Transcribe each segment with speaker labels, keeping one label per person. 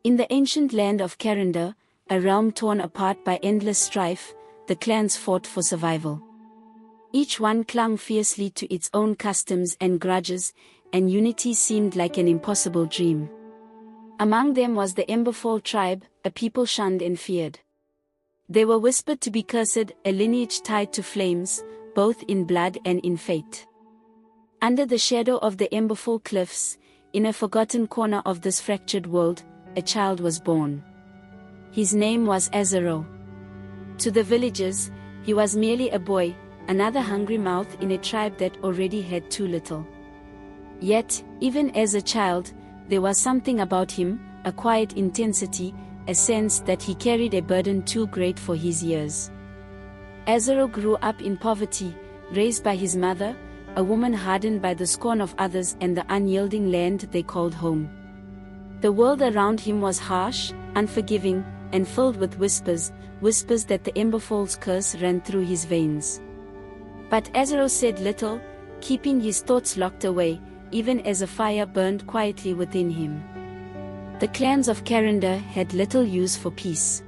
Speaker 1: In the ancient land of Karandor, a realm torn apart by endless strife, the clans fought for survival. Each one clung fiercely to its own customs and grudges, and unity seemed like an impossible dream. Among them was the Emberfall tribe, a people shunned and feared. They were whispered to be cursed, a lineage tied to flames, both in blood and in fate. Under the shadow of the Emberfall cliffs, in a forgotten corner of this fractured world, a child was born. His name was Azaro. To the villagers, he was merely a boy, another hungry mouth in a tribe that already had too little. Yet, even as a child, there was something about him, a quiet intensity, a sense that he carried a burden too great for his years. Azaro grew up in poverty, raised by his mother, a woman hardened by the scorn of others and the unyielding land they called home. The world around him was harsh, unforgiving, and filled with whispers that the Emberfall's curse ran through his veins. But Azaro said little, keeping his thoughts locked away, even as a fire burned quietly within him. The clans of Karandor had little use for peace.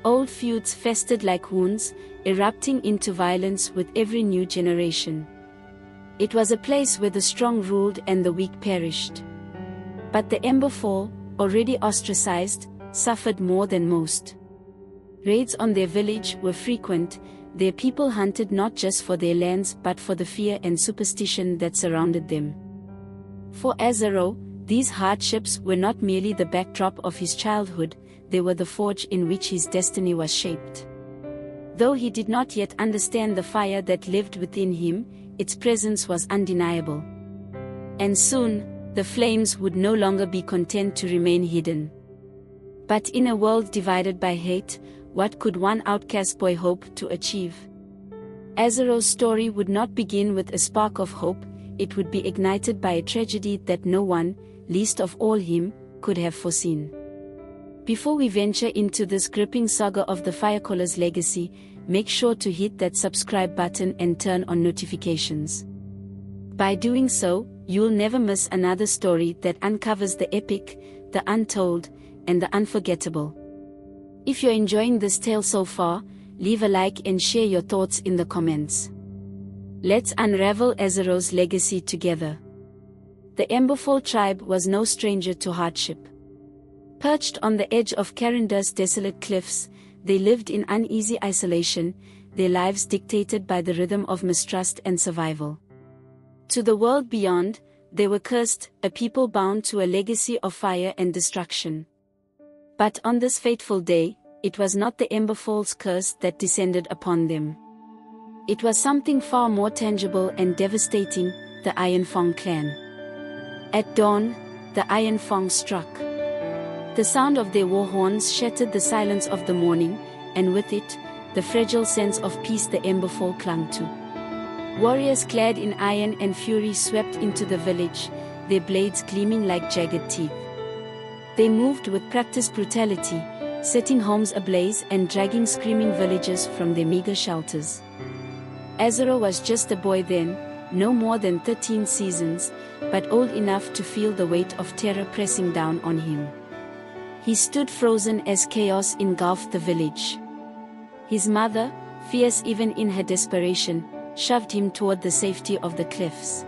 Speaker 1: Old feuds festered like wounds, erupting into violence with every new generation. It was a place where the strong ruled and the weak perished. But the Emberfall, already ostracized, suffered more than most. Raids on their village were frequent, their people hunted not just for their lands but for the fear and superstition that surrounded them. For Azaro, these hardships were not merely the backdrop of his childhood, they were the forge in which his destiny was shaped. Though he did not yet understand the fire that lived within him, its presence was undeniable. And soon, the flames would no longer be content to remain hidden. But in a world divided by hate, what could one outcast boy hope to achieve? Azaro's story would not begin with a spark of hope, it would be ignited by a tragedy that no one, least of all him, could have foreseen. Before we venture into this gripping saga of the Firecaller's legacy, make sure to hit that subscribe button and turn on notifications. By doing so, you'll never miss another story that uncovers the epic, the untold, and the unforgettable. If you're enjoying this tale so far, leave a like and share your thoughts in the comments. Let's unravel Azaro's legacy together. The Emberfall tribe was no stranger to hardship. Perched on the edge of Karandor's desolate cliffs, they lived in uneasy isolation, their lives dictated by the rhythm of mistrust and survival. To the world beyond, they were cursed, a people bound to a legacy of fire and destruction. But on this fateful day, it was not the Emberfall's curse that descended upon them. It was something far more tangible and devastating, the Ironfang clan. At dawn, the Ironfang struck. The sound of their war horns shattered the silence of the morning, and with it, the fragile sense of peace the Emberfall clung to. Warriors clad in iron and fury swept into the village, their blades gleaming like jagged teeth. They moved with practiced brutality, setting homes ablaze and dragging screaming villagers from their meager shelters. Azaro was just a boy then, no more than 13 seasons, but old enough to feel the weight of terror pressing down on him. He stood frozen as chaos engulfed the village. His mother, fierce even in her desperation, shoved him toward the safety of the cliffs.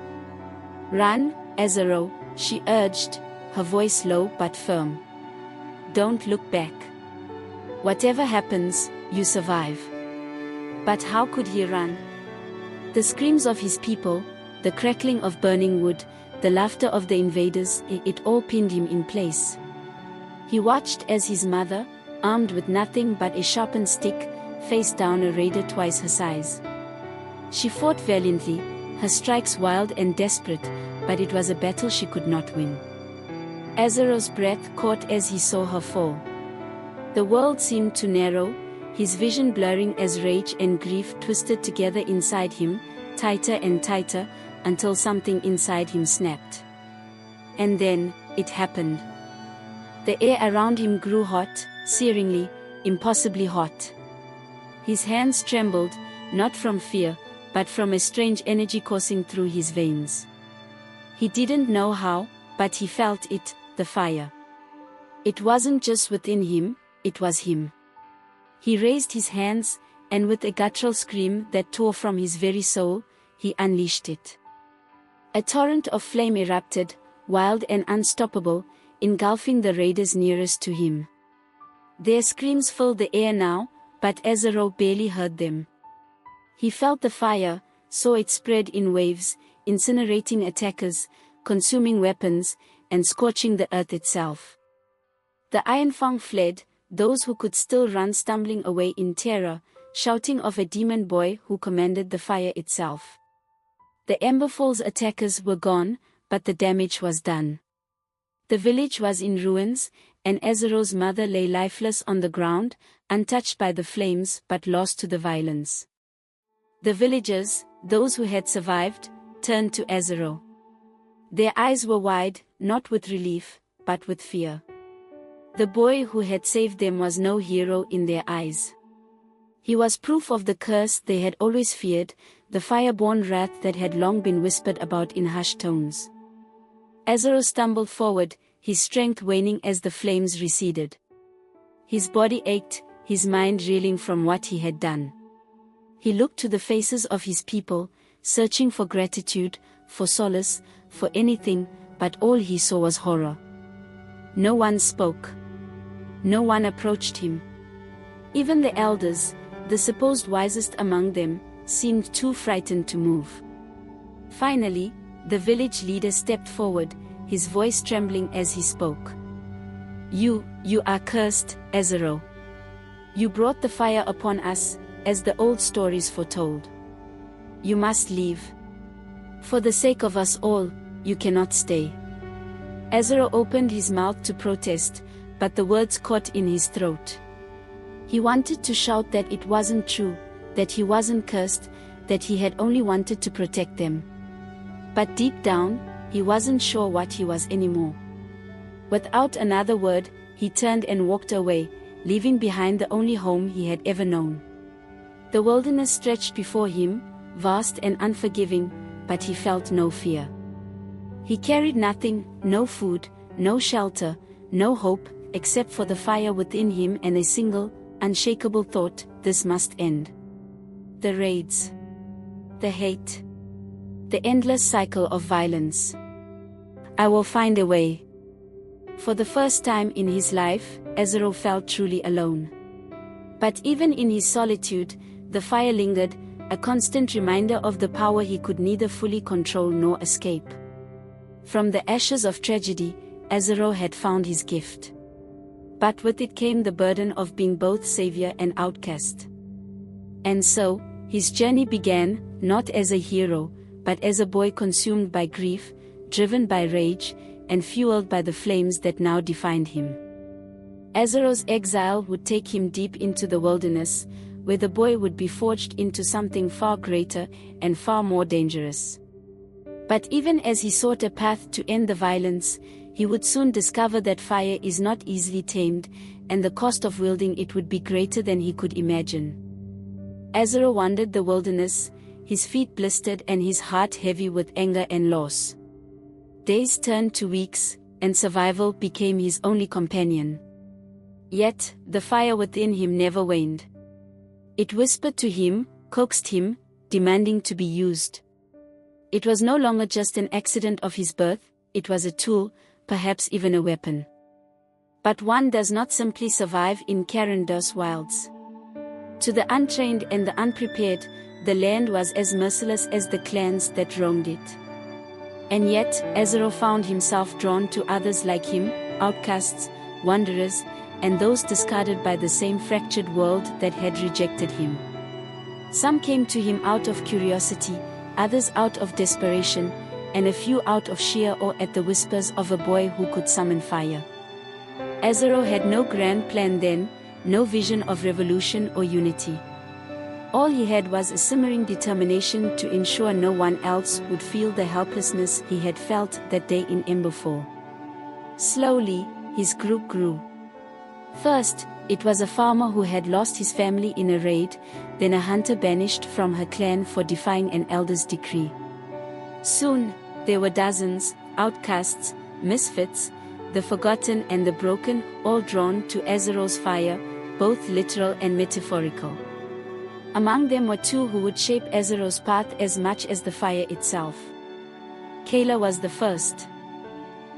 Speaker 1: "Run, Azaro," she urged, her voice low but firm. "Don't look back. Whatever happens, you survive." But how could he run? The screams of his people, the crackling of burning wood, the laughter of the invaders, it all pinned him in place. He watched as his mother, armed with nothing but a sharpened stick, faced down a raider twice her size. She fought valiantly, her strikes wild and desperate, but it was a battle she could not win. Azaro's breath caught as he saw her fall. The world seemed to narrow, his vision blurring as rage and grief twisted together inside him, tighter and tighter, until something inside him snapped. And then, it happened. The air around him grew hot, searingly, impossibly hot. His hands trembled, not from fear, but from a strange energy coursing through his veins. He didn't know how, but he felt it, the fire. It wasn't just within him, it was him. He raised his hands, and with a guttural scream that tore from his very soul, he unleashed it. A torrent of flame erupted, wild and unstoppable, engulfing the raiders nearest to him. Their screams filled the air now, but Azaro barely heard them. He felt the fire, saw it spread in waves, incinerating attackers, consuming weapons, and scorching the earth itself. The Ironfang fled, those who could still run stumbling away in terror, shouting of a demon boy who commanded the fire itself. The Emberfall's attackers were gone, but the damage was done. The village was in ruins, and Azaro's mother lay lifeless on the ground, untouched by the flames but lost to the violence. The villagers, those who had survived, turned to Azaro. Their eyes were wide, not with relief, but with fear. The boy who had saved them was no hero in their eyes. He was proof of the curse they had always feared, the fire-born wrath that had long been whispered about in hushed tones. Azaro stumbled forward, his strength waning as the flames receded. His body ached, his mind reeling from what he had done. He looked to the faces of his people, searching for gratitude, for solace, for anything, but all he saw was horror. No one spoke. No one approached him. Even the elders, the supposed wisest among them, seemed too frightened to move. Finally, the village leader stepped forward, his voice trembling as he spoke. You are cursed, Azaro. You brought the fire upon us, as the old stories foretold. You must leave. For the sake of us all, you cannot stay. Azaro opened his mouth to protest, but the words caught in his throat. He wanted to shout that it wasn't true, that he wasn't cursed, that he had only wanted to protect them. But deep down, he wasn't sure what he was anymore. Without another word, he turned and walked away, leaving behind the only home he had ever known. The wilderness stretched before him, vast and unforgiving, but he felt no fear. He carried nothing, no food, no shelter, no hope, except for the fire within him and a single, unshakable thought: this must end. The raids. The hate. The endless cycle of violence. I will find a way. For the first time in his life, Azaro felt truly alone. But even in his solitude, the fire lingered, a constant reminder of the power he could neither fully control nor escape. From the ashes of tragedy, Azaro had found his gift. But with it came the burden of being both savior and outcast. And so, his journey began, not as a hero, but as a boy consumed by grief, driven by rage, and fueled by the flames that now defined him. Azaro's exile would take him deep into the wilderness, where the boy would be forged into something far greater and far more dangerous. But even as he sought a path to end the violence, he would soon discover that fire is not easily tamed, and the cost of wielding it would be greater than he could imagine. Azaro wandered the wilderness, his feet blistered and his heart heavy with anger and loss. Days turned to weeks, and survival became his only companion. Yet, the fire within him never waned. It whispered to him, coaxed him, demanding to be used. It was no longer just an accident of his birth, it was a tool, perhaps even a weapon. But one does not simply survive in Karandor's wilds. To the untrained and the unprepared, the land was as merciless as the clans that roamed it. And yet, Azaro found himself drawn to others like him, outcasts, wanderers, and those discarded by the same fractured world that had rejected him. Some came to him out of curiosity, others out of desperation, and a few out of sheer awe at the whispers of a boy who could summon fire. Azaro had no grand plan then, no vision of revolution or unity. All he had was a simmering determination to ensure no one else would feel the helplessness he had felt that day in Emberfall. Slowly, his group grew. First, it was a farmer who had lost his family in a raid, then a hunter banished from her clan for defying an elder's decree. Soon, there were dozens, outcasts, misfits, the forgotten and the broken, all drawn to Azaro's fire, both literal and metaphorical. Among them were two who would shape Azaro's path as much as the fire itself. Kayla was the first.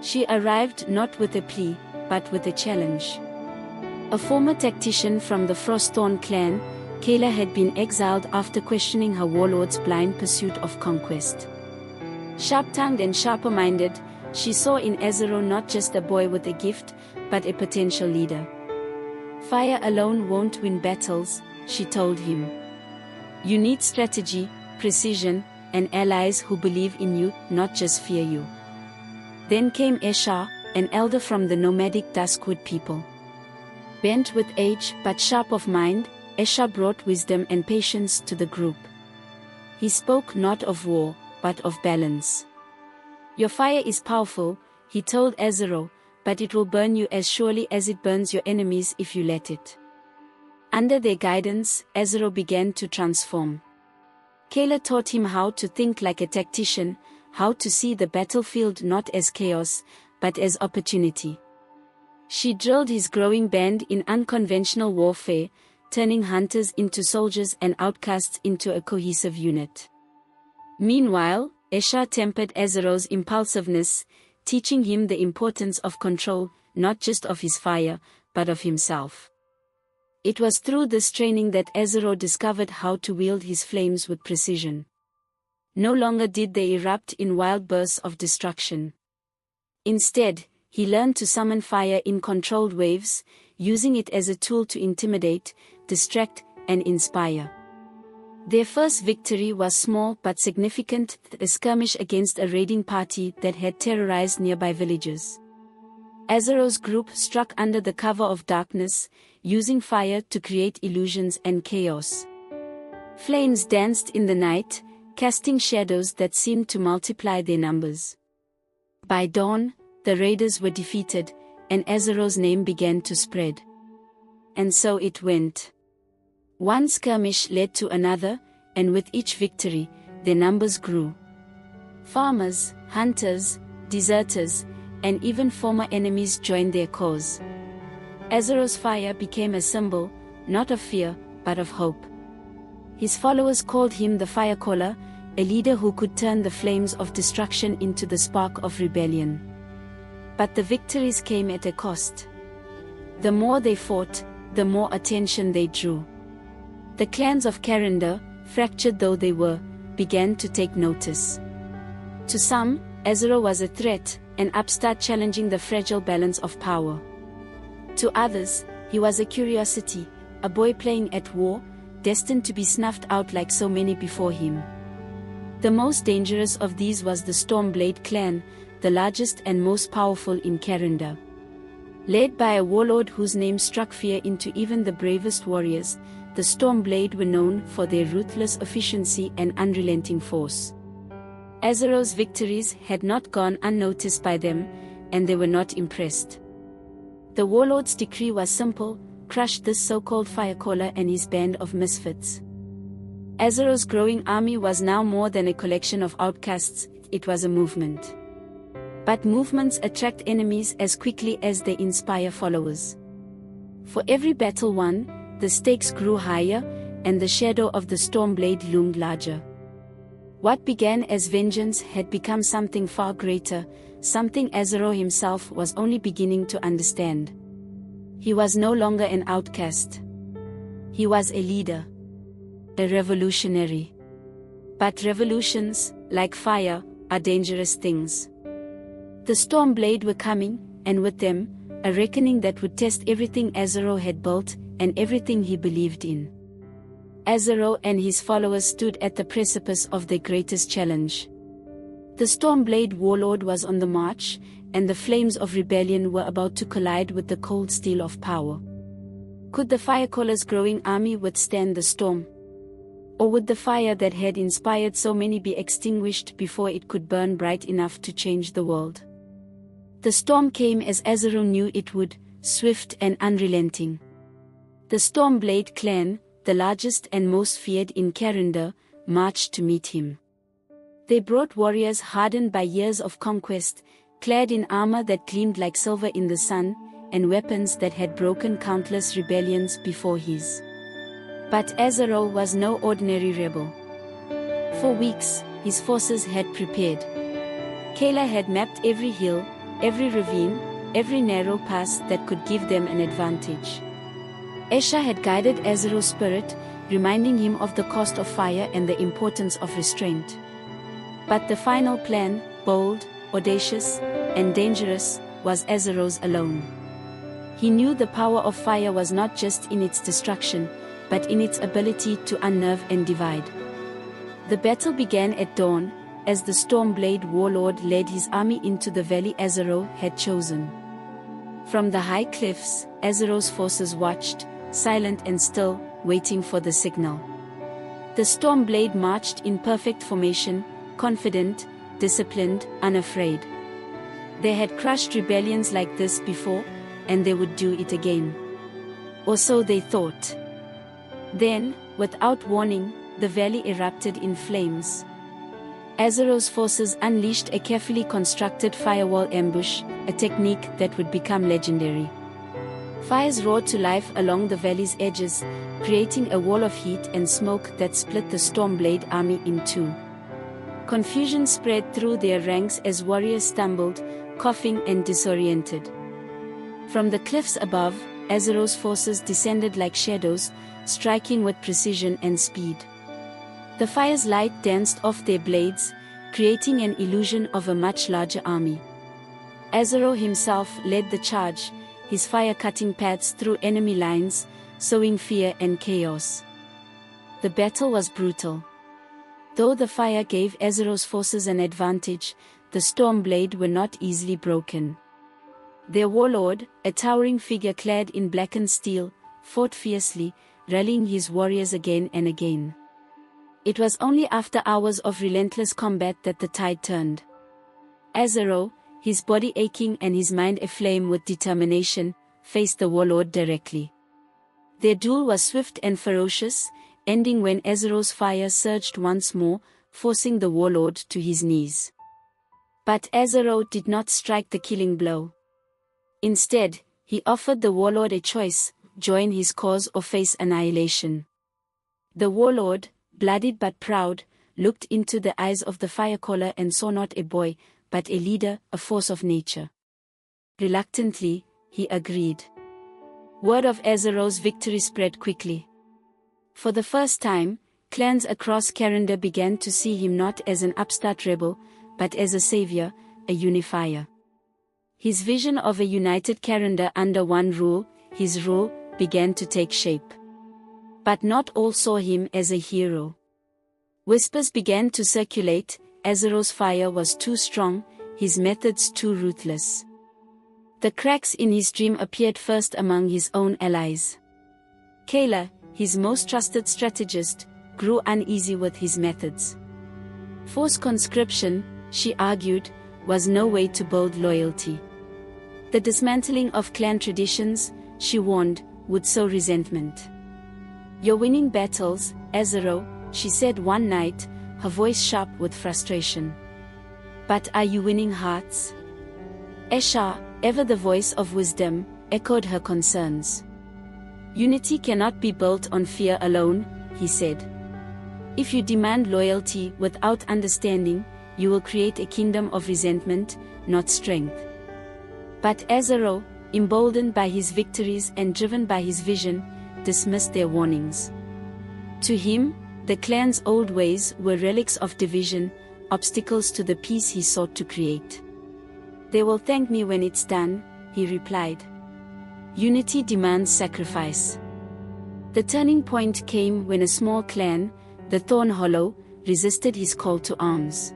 Speaker 1: She arrived not with a plea, but with a challenge. A former tactician from the Frostthorn clan, Kayla had been exiled after questioning her warlord's blind pursuit of conquest. Sharp-tongued and sharper-minded, she saw in Azaro not just a boy with a gift, but a potential leader. Fire alone won't win battles, she told him. You need strategy, precision, and allies who believe in you, not just fear you. Then came Esha, an elder from the nomadic Duskwood people. Bent with age but sharp of mind, Esha brought wisdom and patience to the group. He spoke not of war, but of balance. Your fire is powerful, he told Azaro, but it will burn you as surely as it burns your enemies if you let it. Under their guidance, Azaro began to transform. Kayla taught him how to think like a tactician, how to see the battlefield not as chaos, but as opportunity. She drilled his growing band in unconventional warfare, turning hunters into soldiers and outcasts into a cohesive unit. Meanwhile, Esha tempered Azaro's impulsiveness, teaching him the importance of control, not just of his fire, but of himself. It was through this training that Azaro discovered how to wield his flames with precision. No longer did they erupt in wild bursts of destruction. Instead, he learned to summon fire in controlled waves, using it as a tool to intimidate, distract, and inspire. Their first victory was small but significant, a skirmish against a raiding party that had terrorized nearby villages. Azaro's group struck under the cover of darkness, using fire to create illusions and chaos. Flames danced in the night, casting shadows that seemed to multiply their numbers. By dawn, the raiders were defeated, and Azaro's name began to spread. And so it went. One skirmish led to another, and with each victory, their numbers grew. Farmers, hunters, deserters, and even former enemies joined their cause. Azaro's fire became a symbol, not of fear, but of hope. His followers called him the Firecaller, a leader who could turn the flames of destruction into the spark of rebellion. But the victories came at a cost. The more they fought, the more attention they drew. The clans of Karandor, fractured though they were, began to take notice. To some, Azaro was a threat, an upstart challenging the fragile balance of power. To others, he was a curiosity, a boy playing at war, destined to be snuffed out like so many before him. The most dangerous of these was the Stormblade clan, the largest and most powerful in Karandor. Led by a warlord whose name struck fear into even the bravest warriors, the Stormblade were known for their ruthless efficiency and unrelenting force. Azaro's victories had not gone unnoticed by them, and they were not impressed. The warlord's decree was simple: crush this so-called Firecaller and his band of misfits. Azaro's growing army was now more than a collection of outcasts, it was a movement. But movements attract enemies as quickly as they inspire followers. For every battle won, the stakes grew higher, and the shadow of the Stormblade loomed larger. What began as vengeance had become something far greater, something Azaro himself was only beginning to understand. He was no longer an outcast. He was a leader. A revolutionary. But revolutions, like fire, are dangerous things. The Stormblade were coming, and with them, a reckoning that would test everything Azaro had built, and everything he believed in. Azaro and his followers stood at the precipice of their greatest challenge. The Stormblade warlord was on the march, and the flames of rebellion were about to collide with the cold steel of power. Could the Firecaller's growing army withstand the storm? Or would the fire that had inspired so many be extinguished before it could burn bright enough to change the world? The storm came as Azaro knew it would, swift and unrelenting. The Stormblade clan, the largest and most feared in Karandor, marched to meet him. They brought warriors hardened by years of conquest, clad in armor that gleamed like silver in the sun, and weapons that had broken countless rebellions before his. But Azaro was no ordinary rebel. For weeks, his forces had prepared. Kayla had mapped every hill, every ravine, every narrow pass that could give them an advantage. Esha had guided Azaro's spirit, reminding him of the cost of fire and the importance of restraint. But the final plan, bold, audacious, and dangerous, was Azaro's alone. He knew the power of fire was not just in its destruction, but in its ability to unnerve and divide. The battle began at dawn, as the Stormblade warlord led his army into the valley Azaro had chosen. From the high cliffs, Azaro's forces watched, silent and still, waiting for the signal. The Stormblade marched in perfect formation, confident, disciplined, unafraid. They had crushed rebellions like this before, and they would do it again. Or so they thought. Then, without warning, the valley erupted in flames. Azaro's forces unleashed a carefully constructed firewall ambush, a technique that would become legendary. Fires roared to life along the valley's edges, creating a wall of heat and smoke that split the Stormblade army in two. Confusion spread through their ranks as warriors stumbled, coughing and disoriented. From the cliffs above, Azaro's forces descended like shadows, striking with precision and speed. The fire's light danced off their blades, creating an illusion of a much larger army. Azaro himself led the charge, his fire cutting paths through enemy lines, sowing fear and chaos. The battle was brutal. Though the fire gave Azaro's forces an advantage, the Stormblade were not easily broken. Their warlord, a towering figure clad in blackened steel, fought fiercely, rallying his warriors again and again. It was only after hours of relentless combat that the tide turned. Azaro, his body aching and his mind aflame with determination, faced the warlord directly. Their duel was swift and ferocious, ending when Azaro's fire surged once more, forcing the warlord to his knees. But Azaro did not strike the killing blow. Instead, he offered the warlord a choice: join his cause or face annihilation. The warlord, bloodied but proud, looked into the eyes of the Firecaller and saw not a boy, but a leader, a force of nature. Reluctantly, he agreed. Word of Azaro's victory spread quickly. For the first time, clans across Karandor began to see him not as an upstart rebel, but as a savior, a unifier. His vision of a united Karandor under one rule, his rule, began to take shape. But not all saw him as a hero. Whispers began to circulate: Azaro's fire was too strong, his methods too ruthless. The cracks in his dream appeared first among his own allies. Kayla, his most trusted strategist, grew uneasy with his methods. Forced conscription, she argued, was no way to build loyalty. The dismantling of clan traditions, she warned, would sow resentment. "You're winning battles, Azaro," she said one night, her voice sharp with frustration. "But are you winning hearts?" Esha, ever the voice of wisdom, echoed her concerns. "Unity cannot be built on fear alone," he said. "If you demand loyalty without understanding, you will create a kingdom of resentment, not strength." But Azaro, emboldened by his victories and driven by his vision, dismissed their warnings. To him, the clan's old ways were relics of division, obstacles to the peace he sought to create. "They will thank me when it's done," he replied. Unity demands sacrifice. The turning point came when a small clan, the Thorn Hollow, resisted his call to arms.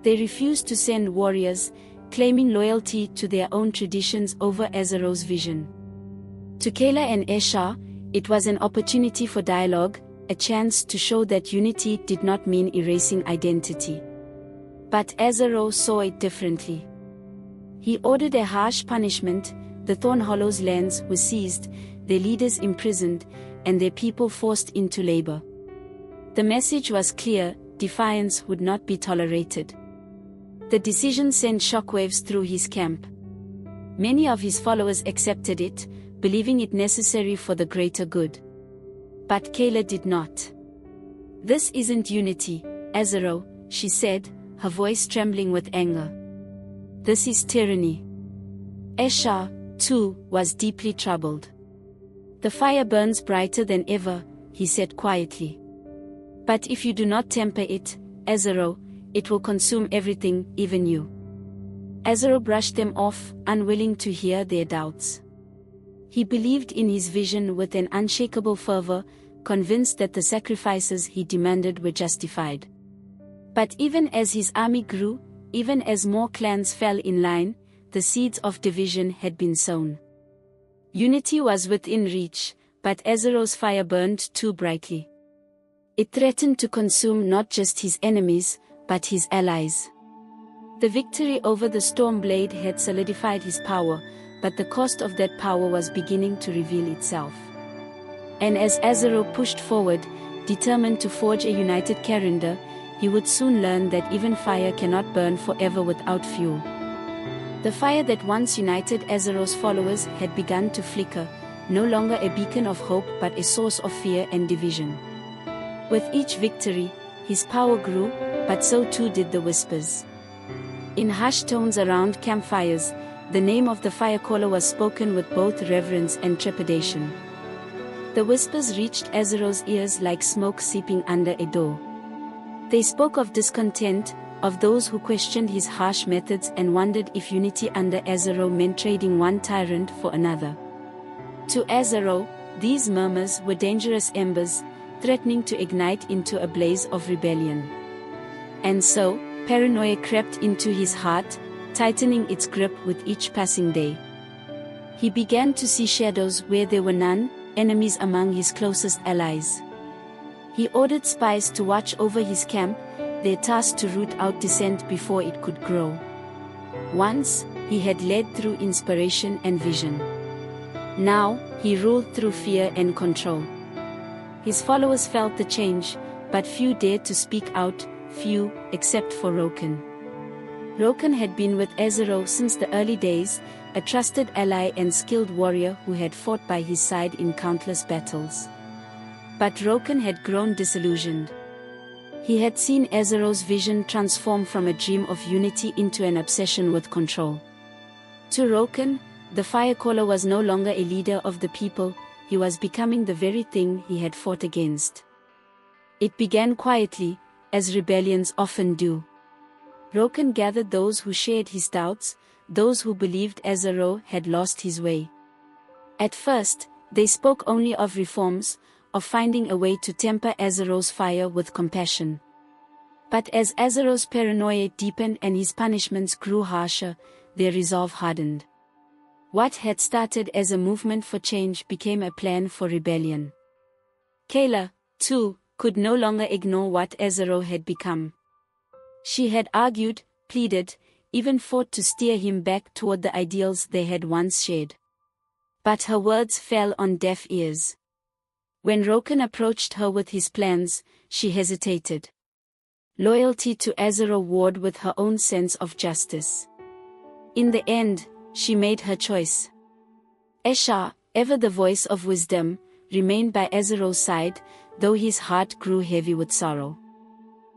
Speaker 1: They refused to send warriors, claiming loyalty to their own traditions over Azaro's vision. To Kayla and Esha, it was an opportunity for dialogue, a chance to show that unity did not mean erasing identity. But Azaro saw it differently. He ordered a harsh punishment: the Thorn Hollow's lands were seized, their leaders imprisoned, and their people forced into labor. The message was clear: defiance would not be tolerated. The decision sent shockwaves through his camp. Many of his followers accepted it, believing it necessary for the greater good. But Kayla did not. "This isn't unity, Azaro," she said, her voice trembling with anger. "This is tyranny." Esha, too, was deeply troubled. "The fire burns brighter than ever," he said quietly. "But if you do not temper it, Azaro, it will consume everything, even you." Azaro brushed them off, unwilling to hear their doubts. He believed in his vision with an unshakable fervor, convinced that the sacrifices he demanded were justified. But even as his army grew, even as more clans fell in line, the seeds of division had been sown. Unity was within reach, but Azaro's fire burned too brightly. It threatened to consume not just his enemies, but his allies. The victory over the Stormblade had solidified his power, but the cost of that power was beginning to reveal itself. And as Azaro pushed forward, determined to forge a united Karandor, he would soon learn that even fire cannot burn forever without fuel. The fire that once united Azaro's followers had begun to flicker, no longer a beacon of hope but a source of fear and division. With each victory, his power grew, but so too did the whispers. In hushed tones around campfires, the name of the Firecaller was spoken with both reverence and trepidation. The whispers reached Azaro's ears like smoke seeping under a door. They spoke of discontent, of those who questioned his harsh methods and wondered if unity under Azaro meant trading one tyrant for another. To Azaro, these murmurs were dangerous embers, threatening to ignite into a blaze of rebellion. And so, paranoia crept into his heart, tightening its grip with each passing day. He began to see shadows where there were none, enemies among his closest allies. He ordered spies to watch over his camp, their task to root out dissent before it could grow. Once, he had led through inspiration and vision. Now, he ruled through fear and control. His followers felt the change, but few dared to speak out, few, except for Roken. Roken had been with Azaro since the early days, a trusted ally and skilled warrior who had fought by his side in countless battles. But Roken had grown disillusioned. He had seen Azaro's vision transform from a dream of unity into an obsession with control. To Roken, the Firecaller was no longer a leader of the people, he was becoming the very thing he had fought against. It began quietly, as rebellions often do. Roken gathered those who shared his doubts, those who believed Azaro had lost his way. At first, they spoke only of reforms, of finding a way to temper Azaro's fire with compassion. But as Azaro's paranoia deepened and his punishments grew harsher, their resolve hardened. What had started as a movement for change became a plan for rebellion. Kayla, too, could no longer ignore what Azaro had become. She had argued, pleaded, even fought to steer him back toward the ideals they had once shared. But her words fell on deaf ears. When Roken approached her with his plans, she hesitated. Loyalty to Azaro warred with her own sense of justice. In the end, she made her choice. Esha, ever the voice of wisdom, remained by Azaro's side, though his heart grew heavy with sorrow.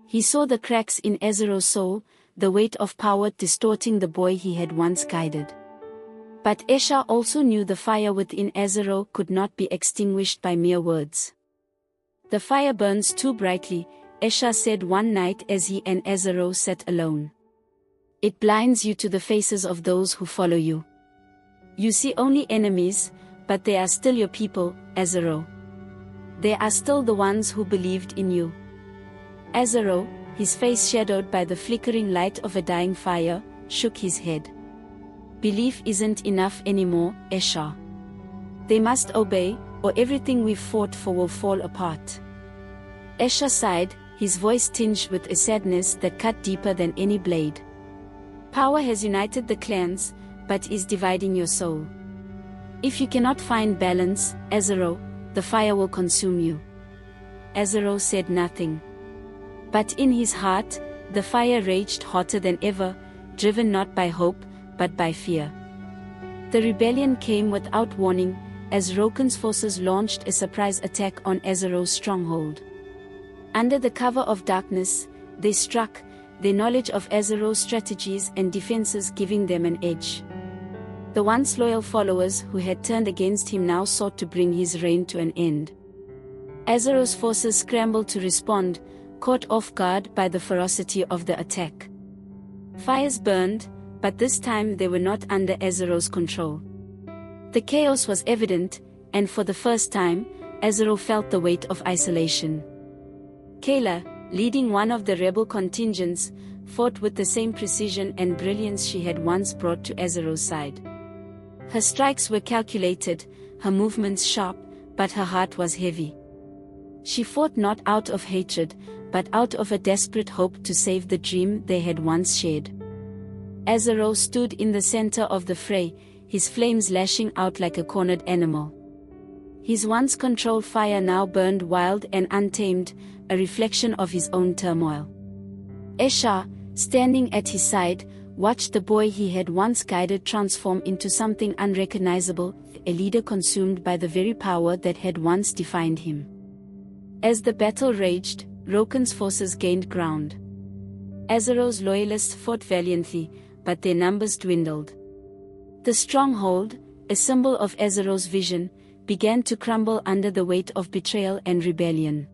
Speaker 1: He saw the cracks in Azaro's soul, the weight of power distorting the boy he had once guided. But Esha also knew the fire within Azaro could not be extinguished by mere words. "The fire burns too brightly," Esha said one night as he and Azaro sat alone. "It blinds you to the faces of those who follow you. You see only enemies, but they are still your people, Azaro. They are still the ones who believed in you." Azaro, his face shadowed by the flickering light of a dying fire, shook his head. "Belief isn't enough anymore, Esha. They must obey, or everything we've fought for will fall apart." Esha sighed, his voice tinged with a sadness that cut deeper than any blade. "Power has united the clans, but is dividing your soul. If you cannot find balance, Azaro, the fire will consume you." Azaro said nothing. But in his heart, the fire raged hotter than ever, driven not by hope, but by fear. The rebellion came without warning, as Rokan's forces launched a surprise attack on Azaro's stronghold. Under the cover of darkness, they struck, their knowledge of Azaro's strategies and defenses giving them an edge. The once loyal followers who had turned against him now sought to bring his reign to an end. Azaro's forces scrambled to respond, caught off guard by the ferocity of the attack. Fires burned, but this time they were not under Azaro's control. The chaos was evident, and for the first time, Azaro felt the weight of isolation. Kayla, leading one of the rebel contingents, fought with the same precision and brilliance she had once brought to Azaro's side. Her strikes were calculated, her movements sharp, but her heart was heavy. She fought not out of hatred, but out of a desperate hope to save the dream they had once shared. Azaro stood in the center of the fray, his flames lashing out like a cornered animal. His once controlled fire now burned wild and untamed, a reflection of his own turmoil. Esha, standing at his side, watched the boy he had once guided transform into something unrecognizable, a leader consumed by the very power that had once defined him. As the battle raged, Rokan's forces gained ground. Azaro's loyalists fought valiantly, but their numbers dwindled. The stronghold, a symbol of Azaro's vision, began to crumble under the weight of betrayal and rebellion.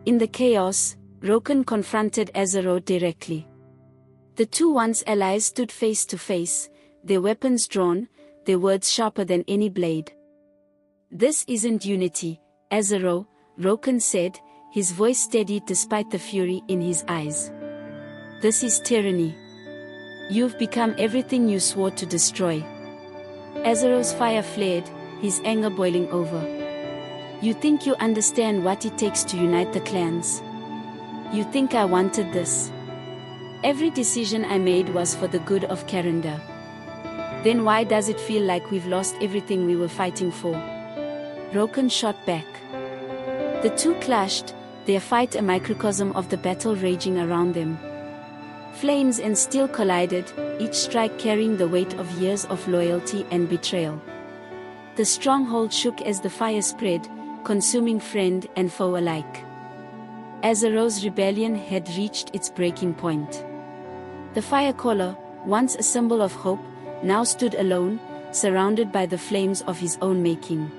Speaker 1: In the chaos, Rokan confronted Azaro directly. The two once allies stood face to face, their weapons drawn, their words sharper than any blade. "This isn't unity, Azaro," Rokan said, his voice steady despite the fury in his eyes. "This is tyranny. You've become everything you swore to destroy." Azaro's fire flared, his anger boiling over. "You think you understand what it takes to unite the clans? You think I wanted this? Every decision I made was for the good of Karandor. Then why does it feel like we've lost everything we were fighting for?" Rokan shot back. The two clashed, their fight a microcosm of the battle raging around them. Flames and steel collided, each strike carrying the weight of years of loyalty and betrayal. The stronghold shook as the fire spread, consuming friend and foe alike. Azaro's rebellion had reached its breaking point. The Firecaller, once a symbol of hope, now stood alone, surrounded by the flames of his own making.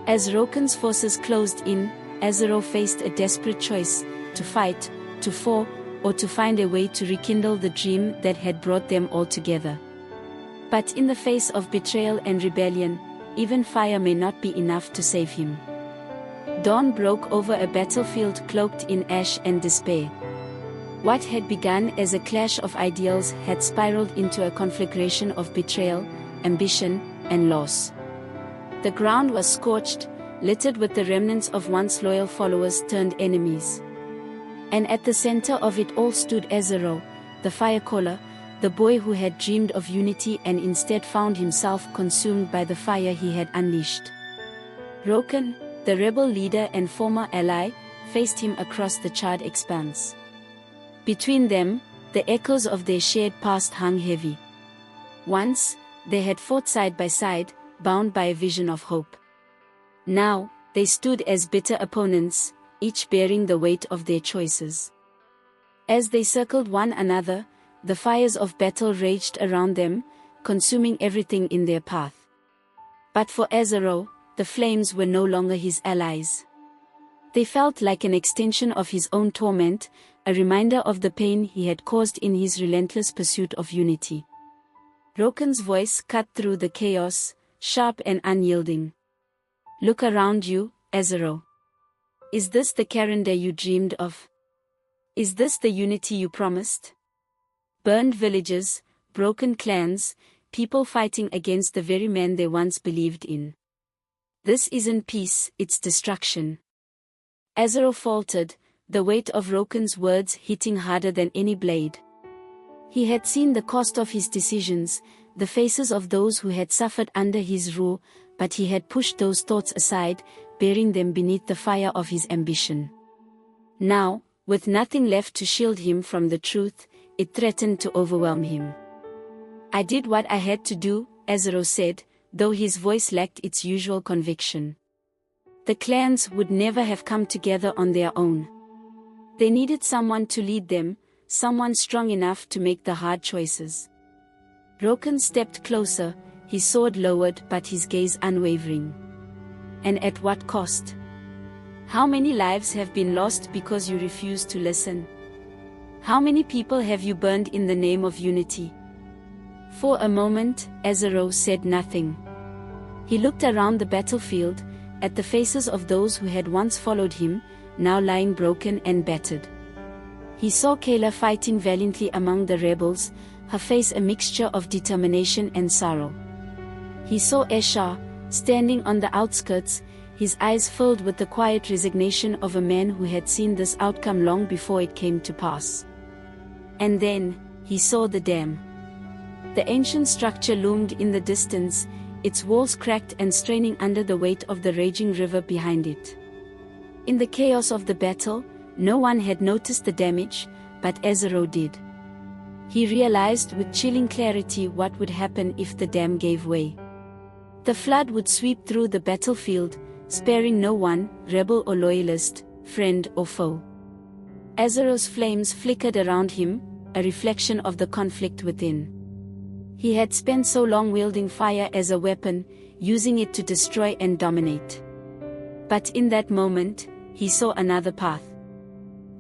Speaker 1: As Rokan's forces closed in, Azaro faced a desperate choice: to fight, to fall, or to find a way to rekindle the dream that had brought them all together. But in the face of betrayal and rebellion, even fire may not be enough to save him. Dawn broke over a battlefield cloaked in ash and despair. What had begun as a clash of ideals had spiraled into a conflagration of betrayal, ambition, and loss. The ground was scorched, littered with the remnants of once loyal followers turned enemies. And at the center of it all stood Azaro, the Firecaller, the boy who had dreamed of unity and instead found himself consumed by the fire he had unleashed. Rokan, the rebel leader and former ally, faced him across the charred expanse. Between them, the echoes of their shared past hung heavy. Once, they had fought side by side, bound by a vision of hope. Now, they stood as bitter opponents, each bearing the weight of their choices. As they circled one another, the fires of battle raged around them, consuming everything in their path. But for Azaro, the flames were no longer his allies. They felt like an extension of his own torment, a reminder of the pain he had caused in his relentless pursuit of unity. Rokan's voice cut through the chaos, sharp and unyielding. "Look around you, Azaro. Is this the Karandor you dreamed of? Is this the unity you promised? Burned villages, broken clans, people fighting against the very men they once believed in. This isn't peace, it's destruction." Azaro faltered, the weight of Rokan's words hitting harder than any blade. He had seen the cost of his decisions, the faces of those who had suffered under his rule, but he had pushed those thoughts aside, burying them beneath the fire of his ambition. Now, with nothing left to shield him from the truth, it threatened to overwhelm him. "I did what I had to do," Azaro said, though his voice lacked its usual conviction. The clans would never have come together on their own. They needed someone to lead them, someone strong enough to make the hard choices. Roken stepped closer, his sword lowered but his gaze unwavering. "And at what cost? How many lives have been lost because you refused to listen? How many people have you burned in the name of unity?" For a moment, Azaro said nothing. He looked around the battlefield, at the faces of those who had once followed him, now lying broken and battered. He saw Kayla fighting valiantly among the rebels, her face a mixture of determination and sorrow. He saw Esha, standing on the outskirts, his eyes filled with the quiet resignation of a man who had seen this outcome long before it came to pass. And then, he saw the dam. The ancient structure loomed in the distance, its walls cracked and straining under the weight of the raging river behind it. In the chaos of the battle, no one had noticed the damage, but Azaro did. He realized with chilling clarity what would happen if the dam gave way. The flood would sweep through the battlefield, sparing no one, rebel or loyalist, friend or foe. Azaro's flames flickered around him, a reflection of the conflict within. He had spent so long wielding fire as a weapon, using it to destroy and dominate. But in that moment, he saw another path.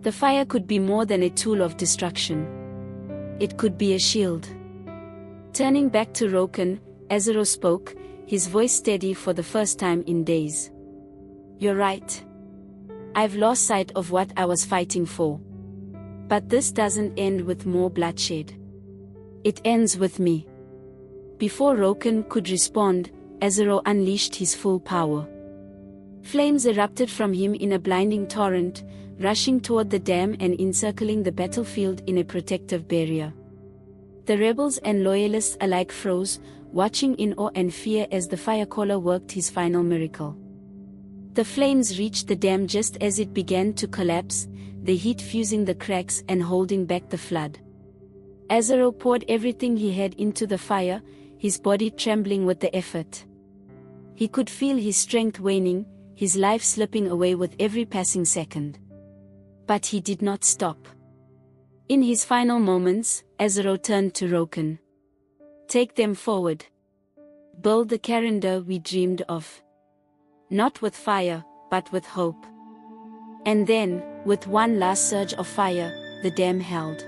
Speaker 1: The fire could be more than a tool of destruction. It could be a shield. Turning back to Roken, Azaro spoke, his voice steady for the first time in days. "You're right. I've lost sight of what I was fighting for. But this doesn't end with more bloodshed. It ends with me." Before Roken could respond, Azaro unleashed his full power. Flames erupted from him in a blinding torrent, rushing toward the dam and encircling the battlefield in a protective barrier. The rebels and loyalists alike froze, watching in awe and fear as the Firecaller worked his final miracle. The flames reached the dam just as it began to collapse, the heat fusing the cracks and holding back the flood. Azaro poured everything he had into the fire, his body trembling with the effort. He could feel his strength waning, his life slipping away with every passing second. But he did not stop. In his final moments, Azaro turned to Roken. "Take them forward. Build the Karandor we dreamed of. Not with fire, but with hope." And then, with one last surge of fire, the dam held.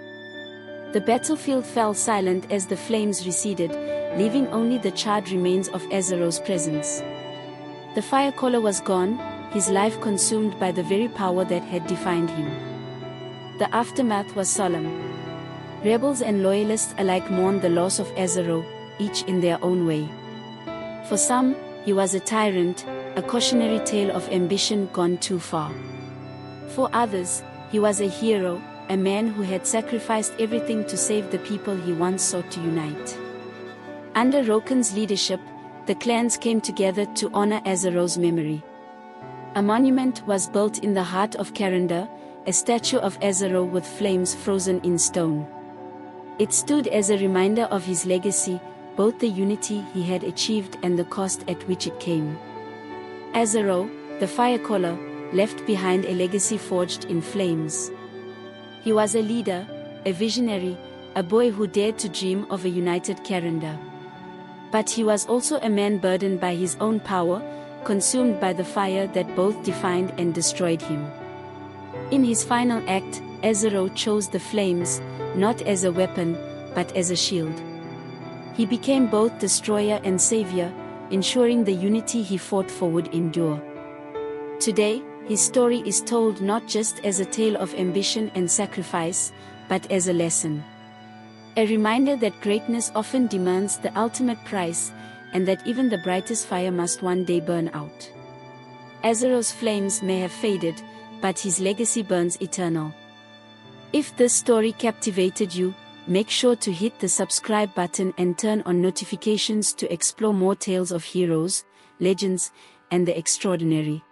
Speaker 1: The battlefield fell silent as the flames receded, leaving only the charred remains of Azaro's presence. The Firecaller was gone, his life consumed by the very power that had defined him. The aftermath was solemn. Rebels and loyalists alike mourned the loss of Azaro, each in their own way. For some, he was a tyrant, a cautionary tale of ambition gone too far. For others, he was a hero, a man who had sacrificed everything to save the people he once sought to unite. Under Roken's leadership, the clans came together to honor Azaro's memory. A monument was built in the heart of Karandor, a statue of Azaro with flames frozen in stone. It stood as a reminder of his legacy, both the unity he had achieved and the cost at which it came. Azaro, the Firecaller, left behind a legacy forged in flames. He was a leader, a visionary, a boy who dared to dream of a united Karandor. But he was also a man burdened by his own power, consumed by the fire that both defined and destroyed him. In his final act, Azaro chose the flames, not as a weapon, but as a shield. He became both destroyer and savior, ensuring the unity he fought for would endure. Today, his story is told not just as a tale of ambition and sacrifice, but as a lesson. A reminder that greatness often demands the ultimate price, and that even the brightest fire must one day burn out. Azaro's flames may have faded, but his legacy burns eternal. If this story captivated you, make sure to hit the subscribe button and turn on notifications to explore more tales of heroes, legends, and the extraordinary.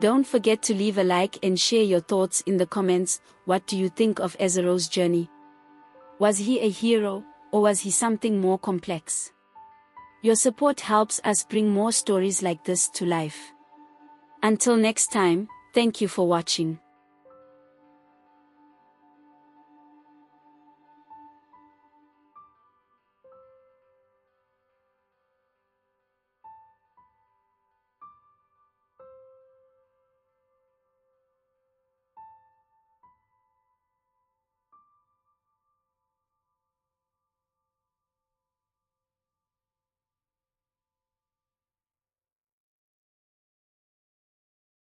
Speaker 1: Don't forget to leave a like and share your thoughts in the comments. What do you think of Azaro's journey? Was he a hero, or was he something more complex? Your support helps us bring more stories like this to life. Until next time, thank you for watching.